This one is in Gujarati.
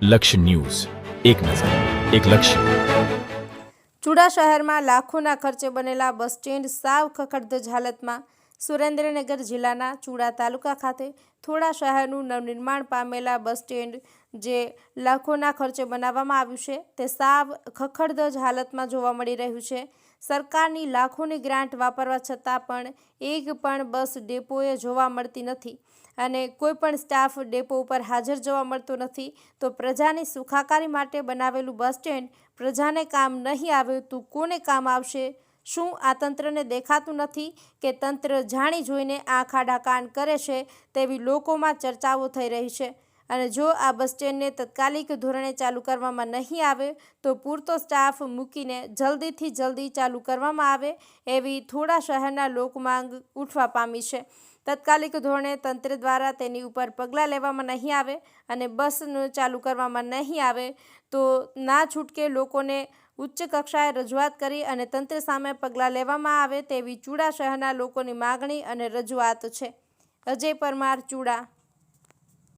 લક્ષ્ય ન્યૂઝ, એક નજર, એક લક્ષ્ય. ચૂડા શહેરમાં લાખોના ખર્ચે બનેલા બસ સ્ટેન્ડ સાવ ખખડધજ હાલતમાં. સુરેન્દ્રનગર જિલ્લાના ચૂડા તાલુકા ખાતે થોડા શહેરનું નવનિર્માણ પામેલા બસ સ્ટેન્ડ જે લાખોના ખર્ચે બનાવવામાં આવ્યું છે તે સાવ ખખડધજ હાલતમાં જોવા મળી રહ્યું છે. સરકારની લાખોની ગ્રાન્ટ વાપરવા છતાં પણ એક પણ બસ ડેપોએ જોવા મળતી નથી અને કોઈ પણ સ્ટાફ ડેપો ઉપર હાજર જોવા મળતો નથી. તો પ્રજાની સુખાકારી માટે બનાવેલું બસ સ્ટેન્ડ પ્રજાને કામ નહીં આવે તો કોને કામ આવશે? શું આ તંત્રને દેખાતું નથી કે તંત્ર જાણી જોઈને આ ખાડાકાન કરે છે તેવી લોકોમાં ચર્ચાઓ થઈ રહી છે. અને જો આ બસ સ્ટેન્ડને તાત્કાલિક ધોરણે ચાલુ કરવામાં નહીં આવે તો પૂરતો સ્ટાફ મૂકીને જલ્દીથી જલ્દી ચાલુ કરવામાં આવે એવી થોડા શહેરના લોકમાંગ ઉઠવા પામી છે. તાત્કાલિક ધોરણે તંત્ર દ્વારા તેની ઉપર પગલાં લેવામાં નહીં આવે અને બસનું ચાલુ કરવામાં નહીં આવે તો ના છૂટકે લોકોને ઉચ્ચ કક્ષાએ રજૂઆત કરી અને તંત્ર સામે પગલાં લેવામાં આવે તેવી ચૂડા શહેરના લોકોની માગણી અને રજૂઆત છે. અજય પરમાર, ચૂડા.